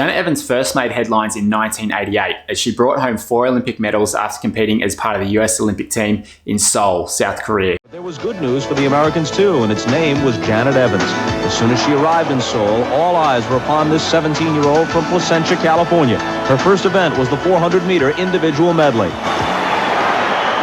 Janet Evans first made headlines in 1988 as she brought home 4 Olympic medals after competing as part of the US Olympic team in Seoul, South Korea. There was good news for the Americans too, and its name was Janet Evans. As soon as she arrived in Seoul, all eyes were upon this 17-year-old from Placentia, California. Her first event was the 400-meter individual medley.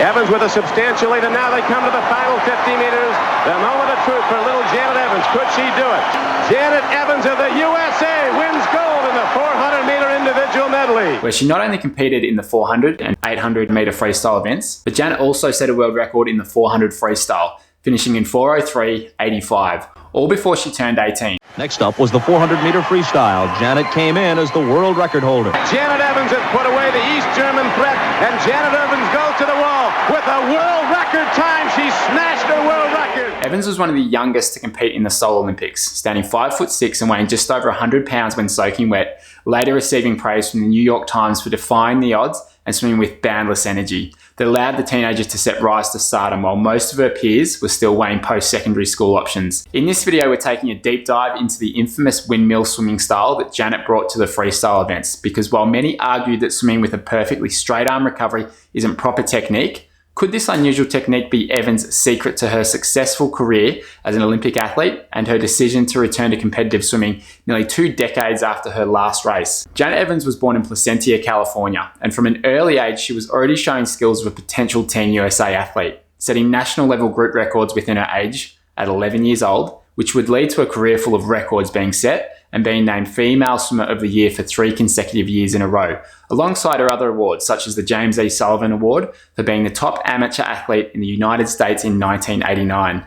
Evans with a substantial lead, and now they come to the final 50 meters. The moment of truth for little Janet Evans. Could she do it? Janet Evans of the USA wins gold in the 400-meter individual medley, where she not only competed in the 400 and 800 meter freestyle events, but Janet also set a world record in the 400 freestyle, finishing in 4:03.85, all before she turned 18. Next up was the 400-meter freestyle. Janet came in as the world record holder. Janet Evans has put away the East German threat, and Janet Evans goes to the wall with a world record time. She smashed her world record. Evans was one of the youngest to compete in the Seoul Olympics, standing 5'6" and weighing just over 100 pounds when soaking wet, later receiving praise from the New York Times for defying the odds and swimming with boundless energy that allowed the teenager to set rise to stardom while most of her peers were still weighing post-secondary school options. In this video, we're taking a deep dive into the infamous windmill swimming style that Janet brought to the freestyle events, because while many argued that swimming with a perfectly straight arm recovery isn't proper technique, could this unusual technique be Evans' secret to her successful career as an Olympic athlete and her decision to return to competitive swimming nearly 2 decades after her last race? Janet Evans was born in Placentia, California, and from an early age she was already showing skills of a potential Team USA athlete, setting national level group records within her age at 11 years old, which would lead to a career full of records being set and being named Female Swimmer of the Year for 3 consecutive years in a row, alongside her other awards such as the James E. Sullivan Award for being the top amateur athlete in the United States in 1989.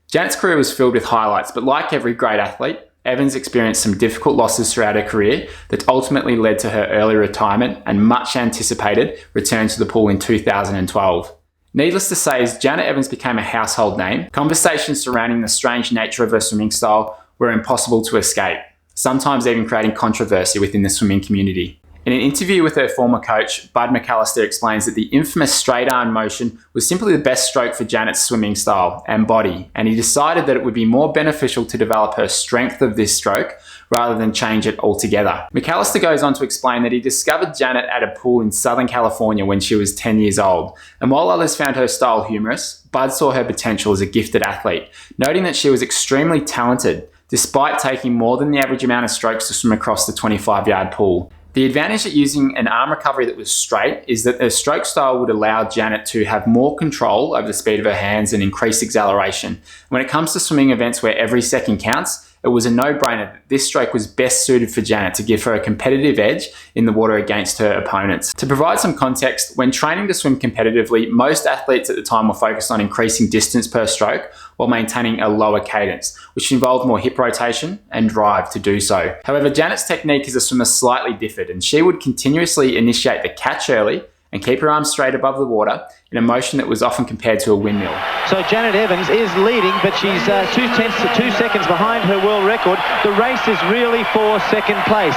Janet's career was filled with highlights, but like every great athlete, Evans experienced some difficult losses throughout her career that ultimately led to her early retirement and much anticipated return to the pool in 2012. Needless to say, as Janet Evans became a household name, conversations surrounding the strange nature of her swimming style were impossible to escape, sometimes even creating controversy within the swimming community. In an interview with her former coach, Bud McAllister explains that the infamous straight arm motion was simply the best stroke for Janet's swimming style and body, and he decided that it would be more beneficial to develop her strength of this stroke rather than change it altogether. McAllister goes on to explain that he discovered Janet at a pool in Southern California when she was 10 years old, and while others found her style humorous, Bud saw her potential as a gifted athlete, noting that she was extremely talented despite taking more than the average amount of strokes to swim across the 25-yard pool. The advantage of using an arm recovery that was straight is that her stroke style would allow Janet to have more control over the speed of her hands and increase acceleration. When it comes to swimming events where every second counts, it was a no-brainer that this stroke was best suited for Janet to give her a competitive edge in the water against her opponents. To provide some context, when training to swim competitively, most athletes at the time were focused on increasing distance per stroke while maintaining a lower cadence, which involved more hip rotation and drive to do so. However, Janet's technique as a swimmer slightly differed, and she would continuously initiate the catch early and keep her arms straight above the water in a motion that was often compared to a windmill. So Janet Evans is leading, but she's 2 seconds behind her world record. The race is really for second place.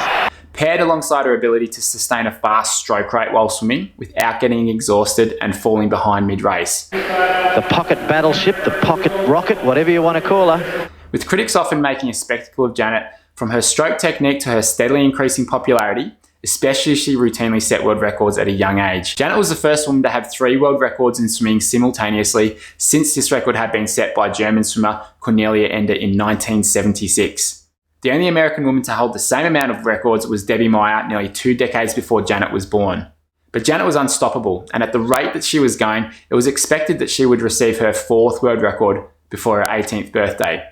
Paired alongside her ability to sustain a fast stroke rate while swimming without getting exhausted and falling behind mid-race. The pocket battleship, the pocket rocket, whatever you want to call her. With critics often making a spectacle of Janet, from her stroke technique to her steadily increasing popularity, especially as she routinely set world records at a young age. Janet was the first woman to have 3 world records in swimming simultaneously, since this record had been set by German swimmer Cornelia Ender in 1976. The only American woman to hold the same amount of records was Debbie Meyer nearly 2 decades before Janet was born. But Janet was unstoppable, and at the rate that she was going, it was expected that she would receive her 4th world record before her 18th birthday.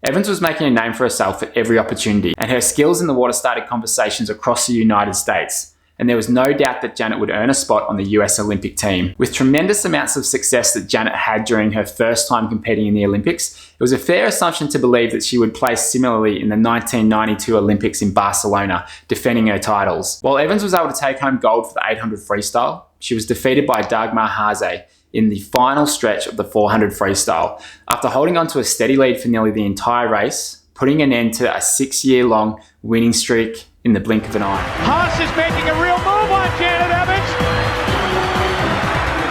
Evans was making a name for herself at every opportunity, and her skills in the water started conversations across the United States. And there was no doubt that Janet would earn a spot on the US Olympic team. With tremendous amounts of success that Janet had during her first time competing in the Olympics, it was a fair assumption to believe that she would place similarly in the 1992 Olympics in Barcelona, defending her titles. While Evans was able to take home gold for the 800 freestyle, she was defeated by Dagmar Haase in the final stretch of the 400 freestyle, after holding on to a steady lead for nearly the entire race, putting an end to a 6-year-long winning streak in the blink of an eye. Haas is making a real move on Janet Evans.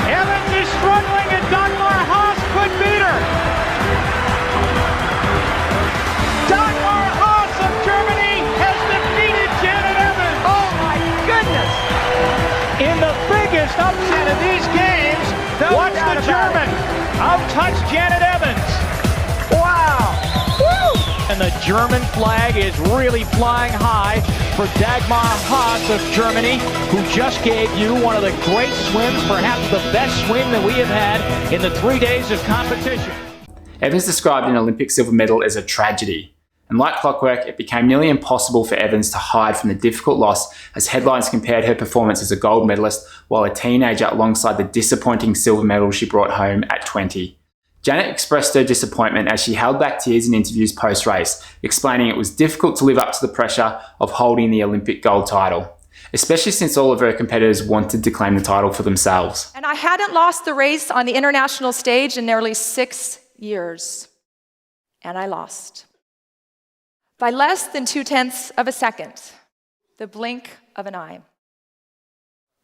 Evans is struggling and Dagmar Haas could beat her. Dagmar Haas of Germany has defeated Janet Evans. Outtouched Janet Evans. Wow. Woo! And the German flag is really flying high for Dagmar Haas of Germany, who just gave you one of the great swims, perhaps the best swim that we have had in the 3 days of competition. Evans described an Olympic silver medal as a tragedy. And like clockwork, it became nearly impossible for Evans to hide from the difficult loss as headlines compared her performance as a gold medalist while a teenager alongside the disappointing silver medal she brought home at 20. Janet expressed her disappointment as she held back tears in interviews post-race, explaining it was difficult to live up to the pressure of holding the Olympic gold title, especially since all of her competitors wanted to claim the title for themselves. And I hadn't lost the race on the international stage in nearly 6 years. And I lost. By less than 0.2 of a second, the blink of an eye.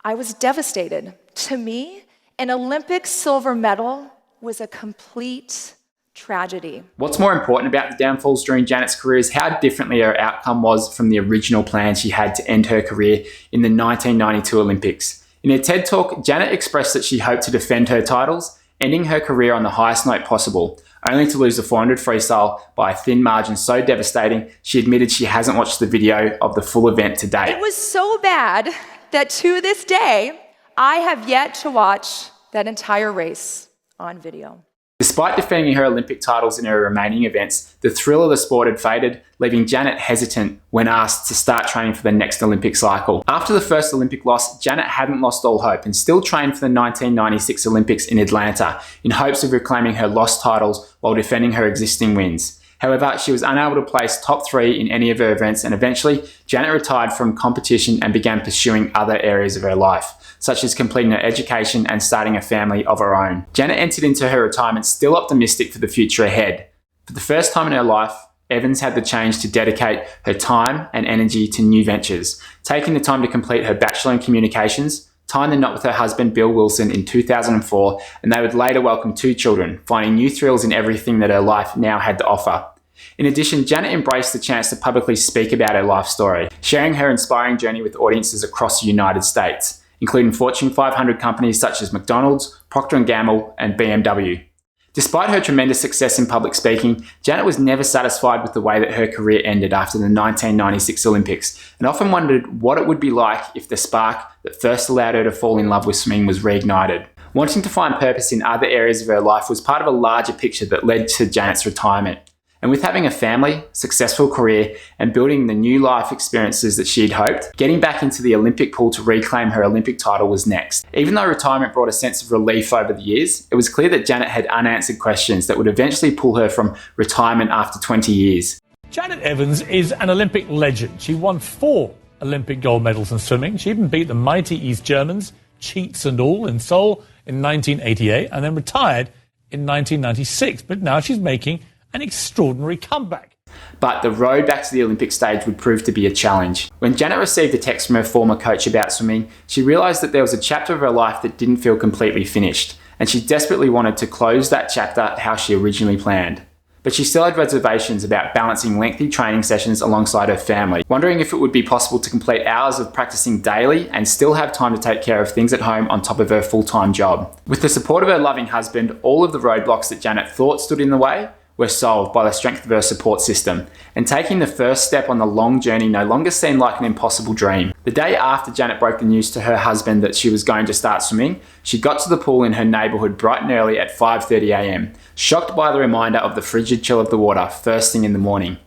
I was devastated. To me, an Olympic silver medal was a complete tragedy. What's more important about the downfalls during Janet's career is how differently her outcome was from the original plan she had to end her career in the 1992 Olympics. In a TED Talk, Janet expressed that she hoped to defend her titles, ending her career on the highest note possible, only to lose the 400 freestyle by a thin margin so devastating she admitted she hasn't watched the video of the full event to date. It was so bad that to this day, I have yet to watch that entire race on video. Despite defending her Olympic titles in her remaining events, the thrill of the sport had faded, leaving Janet hesitant when asked to start training for the next Olympic cycle. After the first Olympic loss, Janet hadn't lost all hope and still trained for the 1996 Olympics in Atlanta in hopes of reclaiming her lost titles while defending her existing wins. However, she was unable to place top 3 in any of her events, and eventually Janet retired from competition and began pursuing other areas of her life, such as completing her education and starting a family of her own. Janet entered into her retirement still optimistic for the future ahead. For the first time in her life, Evans had the change to dedicate her time and energy to new ventures, taking the time to complete her Bachelor in Communications, tying the knot with her husband Bill Wilson in 2004, and they would later welcome 2 children, finding new thrills in everything that her life now had to offer. In addition, Janet embraced the chance to publicly speak about her life story, sharing her inspiring journey with audiences across the United States, including Fortune 500 companies such as McDonald's, Procter & Gamble, and BMW. Despite her tremendous success in public speaking, Janet was never satisfied with the way that her career ended after the 1996 Olympics, and often wondered what it would be like if the spark that first allowed her to fall in love with swimming was reignited. Wanting to find purpose in other areas of her life was part of a larger picture that led to Janet's retirement. And with having a family, successful career, and building the new life experiences that she'd hoped, getting back into the Olympic pool to reclaim her Olympic title was next. Even though retirement brought a sense of relief over the years, it was clear that Janet had unanswered questions that would eventually pull her from retirement after 20 years. Janet Evans is an Olympic legend. She won 4 Olympic gold medals in swimming. She even beat the mighty East Germans, cheats and all, in Seoul in 1988, and then retired in 1996. But now she's making an extraordinary comeback. But the road back to the Olympic stage would prove to be a challenge. When Janet received a text from her former coach about swimming, she realised that there was a chapter of her life that didn't feel completely finished, and she desperately wanted to close that chapter how she originally planned. But she still had reservations about balancing lengthy training sessions alongside her family, wondering if it would be possible to complete hours of practicing daily and still have time to take care of things at home on top of her full-time job. With the support of her loving husband, all of the roadblocks that Janet thought stood in the way were solved by the strength of her support system, and taking the first step on the long journey no longer seemed like an impossible dream. The day after Janet broke the news to her husband that she was going to start swimming, she got to the pool in her neighbourhood bright and early at 5:30 a.m, shocked by the reminder of the frigid chill of the water first thing in the morning.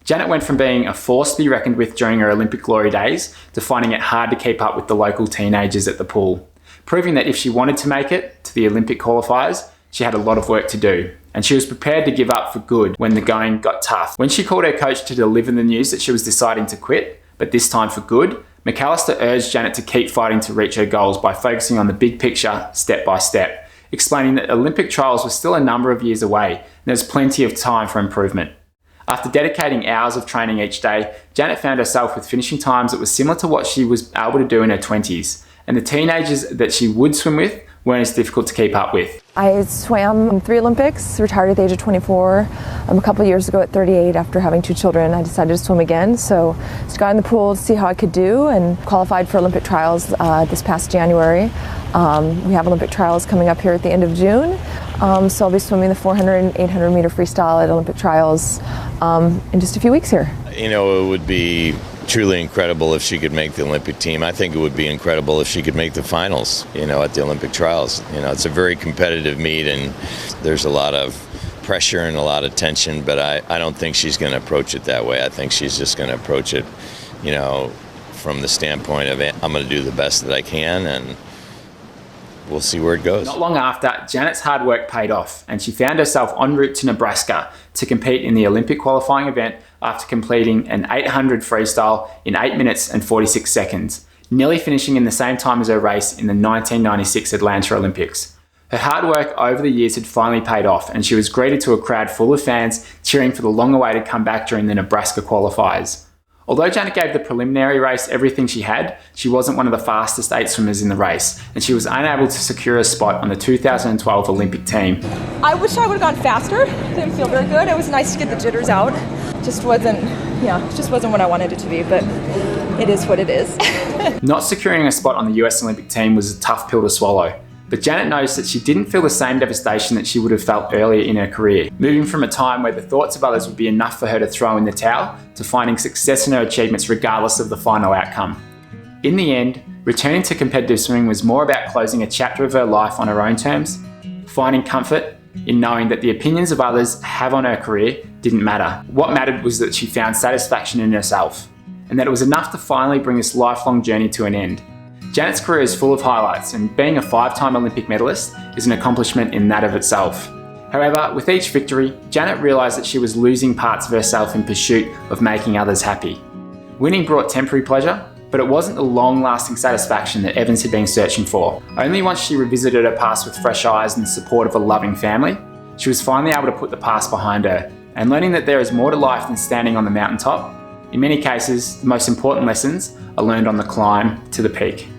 Janet went from being a force to be reckoned with during her Olympic glory days to finding it hard to keep up with the local teenagers at the pool, proving that if she wanted to make it to the Olympic qualifiers, she had a lot of work to do, and she was prepared to give up for good when the going got tough. When she called her coach to deliver the news that she was deciding to quit, but this time for good, McAllister urged Janet to keep fighting to reach her goals by focusing on the big picture step by step, explaining that Olympic trials were still a number of years away and there was plenty of time for improvement. After dedicating hours of training each day, Janet found herself with finishing times that were similar to what she was able to do in her 20s, and the teenagers that she would swim with weren't as difficult to keep up with. I swam 3 Olympics, retired at the age of 24. A couple of years ago at 38, after having 2 children, I decided to swim again. So just got in the pool to see how I could do and qualified for Olympic trials this past January. We have Olympic trials coming up here at the end of June. So I'll be swimming the 400 and 800 meter freestyle at Olympic trials in just a few weeks here. You know, it would be truly incredible if she could make the Olympic team. I think it would be incredible if she could make the finals, you know, at the Olympic trials. You know, it's a very competitive meet and there's a lot of pressure and a lot of tension, but I don't think she's going to approach it that way. I think she's just going to approach it, you know, from the standpoint of I'm going to do the best that I can and we'll see where it goes. Not long after, Janet's hard work paid off and she found herself en route to Nebraska to compete in the Olympic qualifying event after completing an 800 freestyle in 8 minutes and 46 seconds, nearly finishing in the same time as her race in the 1996 Atlanta Olympics. Her hard work over the years had finally paid off and she was greeted to a crowd full of fans cheering for the long-awaited comeback during the Nebraska qualifiers. Although Janet gave the preliminary race everything she had, she wasn't one of the fastest 8 swimmers in the race, and she was unable to secure a spot on the 2012 Olympic team. I wish I would have gone faster. Didn't feel very good. It was nice to get the jitters out. Just wasn't what I wanted it to be, but it is what it is. Not securing a spot on the US Olympic team was a tough pill to swallow. But Janet knows that she didn't feel the same devastation that she would have felt earlier in her career, moving from a time where the thoughts of others would be enough for her to throw in the towel to finding success in her achievements regardless of the final outcome. In the end, returning to competitive swimming was more about closing a chapter of her life on her own terms, finding comfort in knowing that the opinions of others have on her career didn't matter. What mattered was that she found satisfaction in herself, and that it was enough to finally bring this lifelong journey to an end. Janet's career is full of highlights, and being a 5-time Olympic medalist is an accomplishment in that of itself. However, with each victory, Janet realised that she was losing parts of herself in pursuit of making others happy. Winning brought temporary pleasure, but it wasn't the long-lasting satisfaction that Evans had been searching for. Only once she revisited her past with fresh eyes and the support of a loving family, she was finally able to put the past behind her, and learning that there is more to life than standing on the mountaintop. In many cases, the most important lessons are learned on the climb to the peak.